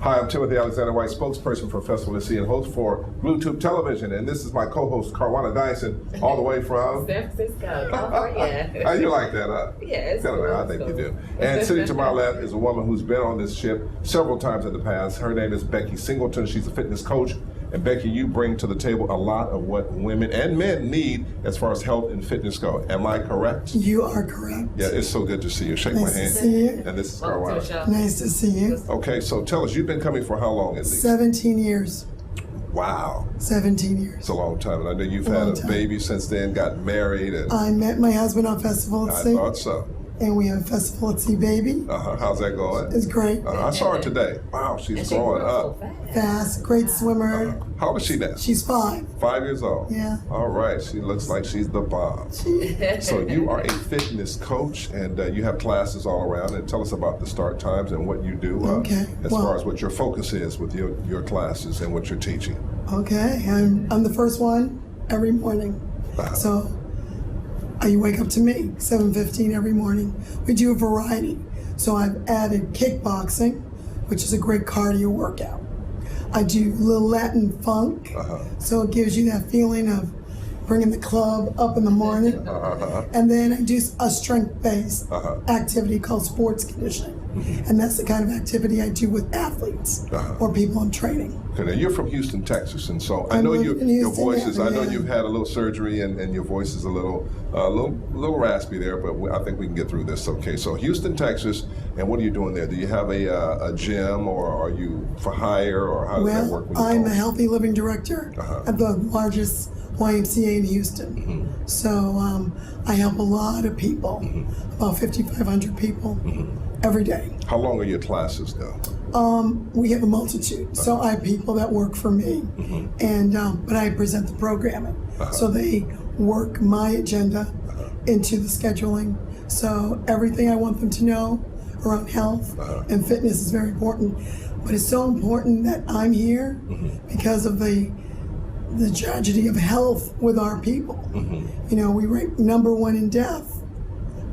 Hi, I'm Timothy Alexander White, spokesperson for Festival to See and host for Bluetooth Television. And this is my co-host, Carwana Dyson, all the way from San Francisco, California. How you like that, huh? Yes. I think you do. And sitting to my left is a woman who's been on this ship several times in the past. Her name is Becky Singleton. She's a fitness coach. And Becky, you bring to the table a lot of what women and men need as far as health and fitness go. Am I correct? You are correct. Yeah, it's so good to see you. Shake my hand. Nice to see you. And this is Welcome to the Carwana. show. Nice to see you. Okay, so tell us, you've been coming for how long at least? 17 years. Wow. 17 years. It's a long time. And I know you've A had long a time. baby since then, got married. And I met my husband on Festival at I Sea, thought so. and we have a Festival at Sea baby. How's that going? It's great. I saw her today. Wow, And she's she growing grew up. so fast. Fast, great swimmer. How old is she now? She's 5. 5 years old. Yeah. All right. She looks like she's the bomb. So you are a fitness coach, and you have classes all around. And tell us about the start times and what you do Okay, as well- far as what your focus is with your classes and what you're teaching. Okay, I'm the first one every morning. Wow. So you wake up to me, 7:15 every morning. We do a variety. So I've added kickboxing, which is a great cardio workout. I do little Latin funk, so it gives you that feeling of bringing the club up in the morning. And then I do a strength-based activity called sports conditioning. And that's the kind of activity I do with athletes or people I'm training. Okay, now you're from Houston, Texas, and so I I'm know living in your Houston voice is. now, I know yeah. you've had a little surgery, and your voice is a little raspy there, but I think we can get through this. Okay, so Houston, Texas, and what are you doing there? Do you have a gym, or are you for hire, or how does that work? Well, when you I'm go? a healthy living director at the largest YMCA in Houston. So I help a lot of people, about 5,500 people every day. How long are your classes, though? We have a multitude. So I have people that work for me, and but I present the programming. So they work my agenda into the scheduling. So everything I want them to know around health and fitness is very important. But it's so important that I'm here because of the tragedy of health with our people. You know, we rank #1 in death,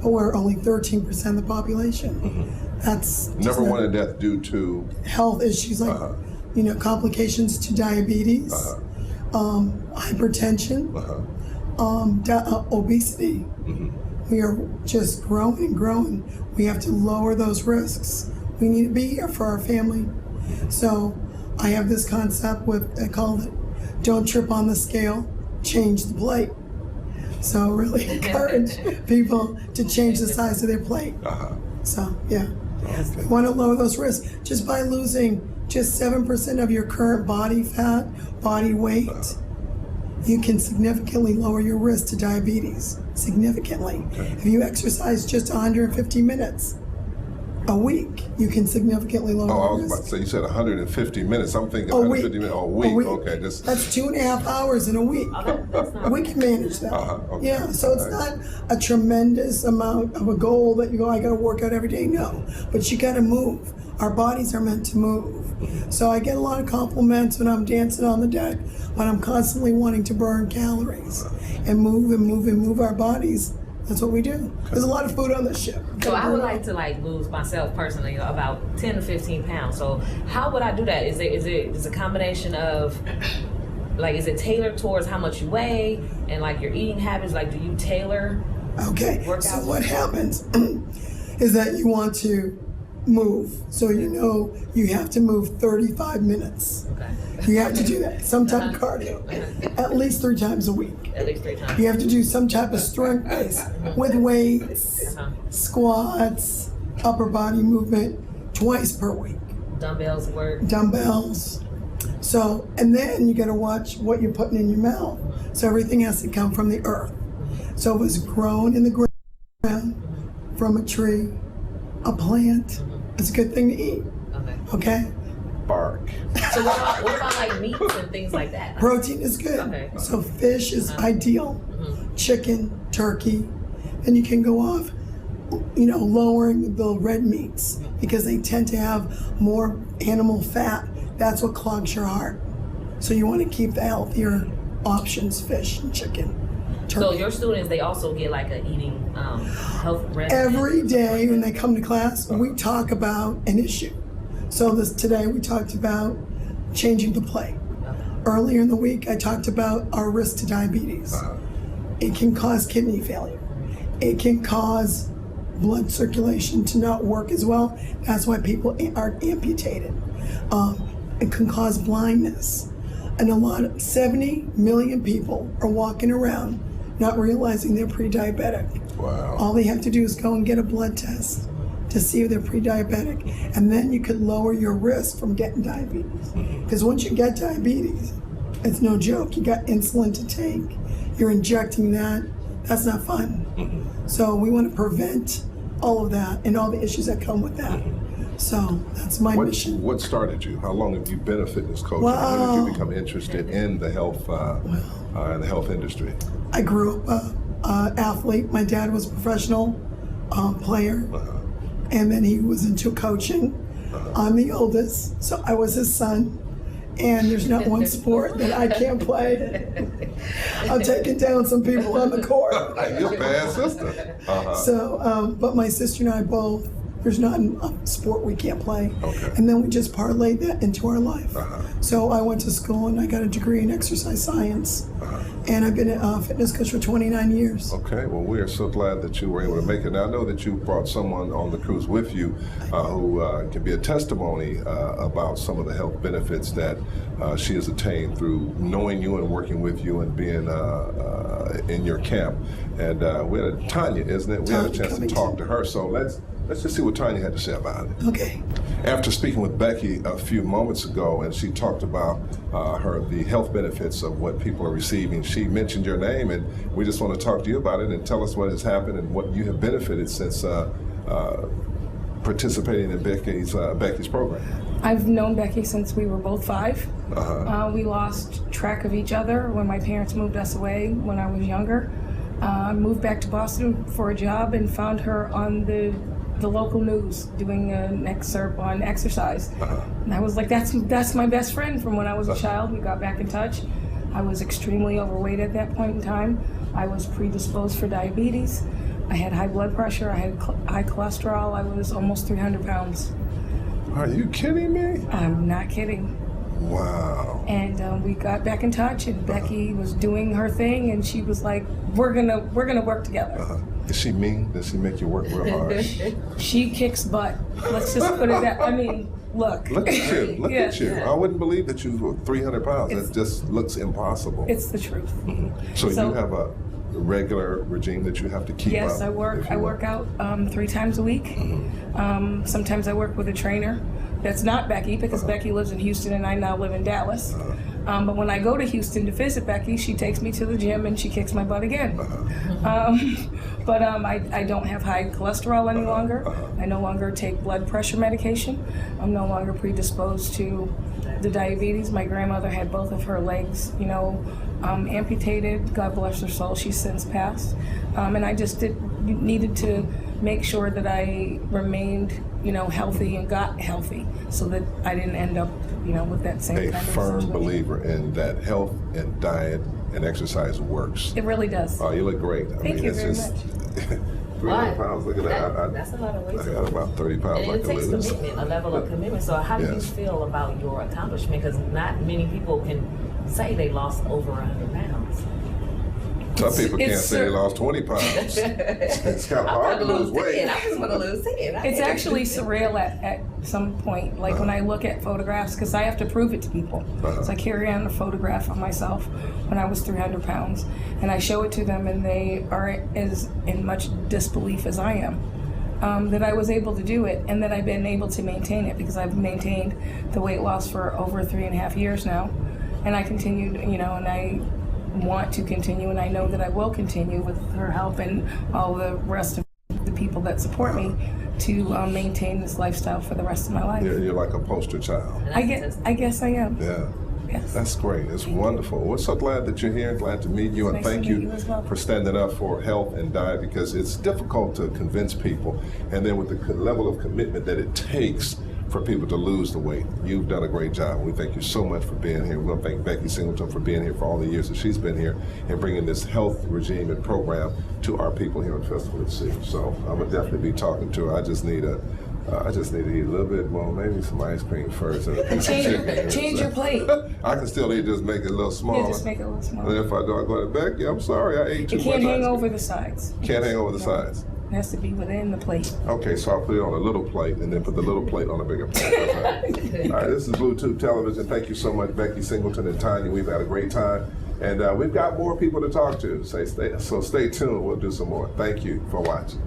but we're only 13% of the population. That's just Number one in death due to health issues like complications to diabetes, hypertension, obesity. We are just growing. We have to lower those risks. We need to be here for our family. So I have this concept I call it don't trip on the scale, change the plate. So really encourage people to change the size of their plate. So yeah. We want to lower those risks just by losing just 7% of your current body fat, body weight. You can significantly lower your risk to diabetes, significantly. If you exercise just 150 minutes a week, you can significantly lower I your was risk. about to say, you said 150 minutes. I'm thinking A 150 week. minutes. A A week. Okay, just That's 2.5 hours in a week. That's not We can manage that. okay. Yeah, so it's not a tremendous amount of a goal that you go, I gotta work out every day. No, but you gotta move. Our bodies are meant to move. So I get a lot of compliments when I'm dancing on the deck, when I'm constantly wanting to burn calories and move our bodies. That's what we do. There's a lot of food on the ship. So I would like to lose myself personally about 10 to 15 pounds. So how would I do that? Is it a combination of is it tailored towards how much you weigh and your eating habits? Do you tailor? Okay, Workouts? so what happens is that you want to move. So you have to move 35 minutes. Okay. You have to do that. Some type of cardio, at least 3 times a week. At least 3 times. You have to do some type of strength base with weights, squats, upper body movement twice per week. Dumbbells work. Dumbbells. So, and then you got to watch what you're putting in your mouth. So everything has to come from the earth. So it was grown in the ground from a tree, a plant. It's a good thing to eat. Okay? bark. So what about meats and things like that? Protein is good. Okay. So fish is ideal. Chicken, turkey, and you can go off, lowering the red meats because they tend to have more animal fat. That's what clogs your heart. So you want to keep the healthier options, fish and chicken. Turkey. So your students, they also get a eating health regimen? Every day when they come to class, we talk about an issue. So today we talked about changing the plate. Earlier in the week, I talked about our risk to diabetes. It can cause kidney failure. It can cause blood circulation to not work as well. That's why people are amputated. It can cause blindness. And 70 million people are walking around not realizing they're pre-diabetic. Wow. All they have to do is go and get a blood test to see if they're pre-diabetic. And then you could lower your risk from getting diabetes. Because once you get diabetes, it's no joke. You got insulin to take. You're injecting that. That's not fun. So we want to prevent all of that and all the issues that come with that. So that's my mission. What started you? How long have you been a fitness coach? Wow. When did you become interested in the health industry? I grew up an athlete. My dad was a professional player, and then he was into coaching. I'm the oldest, so I was his son. And there's not one sport that I can't play. I'm taking down some people on the court. You're a bad sister. So, but my sister and I both, there's not a sport we can't play. Okay. And then we just parlayed that into our life. So I went to school and I got a degree in exercise science. And I've been a fitness coach for 29 years. Okay, well, we are so glad that you were able to make it. Now, I know that you brought someone on the cruise with you who can be a testimony about some of the health benefits that she has attained through knowing you and working with you and being in your camp. And we had Tanya, isn't it? We had a chance to talk to her. So let's just see what Tanya had to say about it. Okay. After speaking with Becky a few moments ago, and she talked about the health benefits of what people are receiving, she mentioned your name, and we just want to talk to you about it and tell us what has happened and what you have benefited since participating in Becky's program. I've known Becky since we were both 5. We lost track of each other when my parents moved us away when I was younger. Moved back to Boston for a job and found her on the local news doing an excerpt on exercise. And I was like, that's my best friend from when I was a child. We got back in touch. I was extremely overweight at that point in time. I was predisposed for diabetes. I had high blood pressure. I had high cholesterol. I was almost 300 pounds. Are you kidding me? I'm not kidding. Wow. And we got back in touch, and Becky was doing her thing, and she was like, we're gonna work together. Is she mean? Does she make you work real hard? She kicks butt. Let's just put it that. I mean, look. Look at you. Look at you. I wouldn't believe that you were 300 pounds. That just looks impossible. It's the truth. So you have a regular regime that you have to keep up? Yes, I work out 3 times a week. Sometimes I work with a trainer. That's not Becky, because Becky lives in Houston and I now live in Dallas. But when I go to Houston to visit Becky, she takes me to the gym and she kicks my butt again. But I don't have high cholesterol any longer. I no longer take blood pressure medication. I'm no longer predisposed to the diabetes. My grandmother had both of her legs, amputated. God bless her soul. She's since passed. And I just needed to make sure that I remained, healthy and got healthy, so that I didn't end up, with that same kind of situation. A firm believer in that health and diet and exercise works. It really does. Oh, you look great. Thank you very much. 300 pounds, look at that. That's a lot of weight. I got about 30 pounds And like it a takes lose. commitment, a level of commitment. So how do you feel about your accomplishment? Because not many people can say they lost over 100 pounds. Some people can't say they lost 20 pounds. It's kind of hard to lose weight. I just want to lose 10. It's actually surreal at some point, like when I look at photographs, because I have to prove it to people. So I carry on a photograph of myself when I was 300 pounds, and I show it to them, and they are as in much disbelief as I am. That I was able to do it, and that I've been able to maintain it, because I've maintained the weight loss for over 3.5 years now, and I continued, and I want to continue, and I know that I will continue with her help and all the rest of the people that support me to maintain this lifestyle for the rest of my life. You're like a poster child. I guess I am. Yeah. Yes. That's great. It's wonderful. We're so glad that you're here. Glad to meet you, and Nice to thank meet you you as well. for standing up for health and diet, because it's difficult to convince people, and then with the level of commitment that it takes for people to lose the weight. You've done a great job. We thank you so much for being here. We want to thank Becky Singleton for being here for all the years that she's been here and bringing this health regime and program to our people here at Festival at Sea. So I would definitely be talking to her. I just need a I just need to eat a little bit more, maybe some ice cream first. And Change your plate. I can still eat, just make it a little smaller. Yeah, just make it a little smaller. And if I do, I go to Becky, I'm sorry, I ate too It much. can't hang ice over cream. the sides. Can't hang over the sides. It has to be within the plate. Okay, so I'll put it on a little plate and then put the little plate on a bigger plate. All right, this is Bluetooth Television. Thank you so much, Becky Singleton and Tanya. We've had a great time. And we've got more people to talk to. So stay tuned. We'll do some more. Thank you for watching.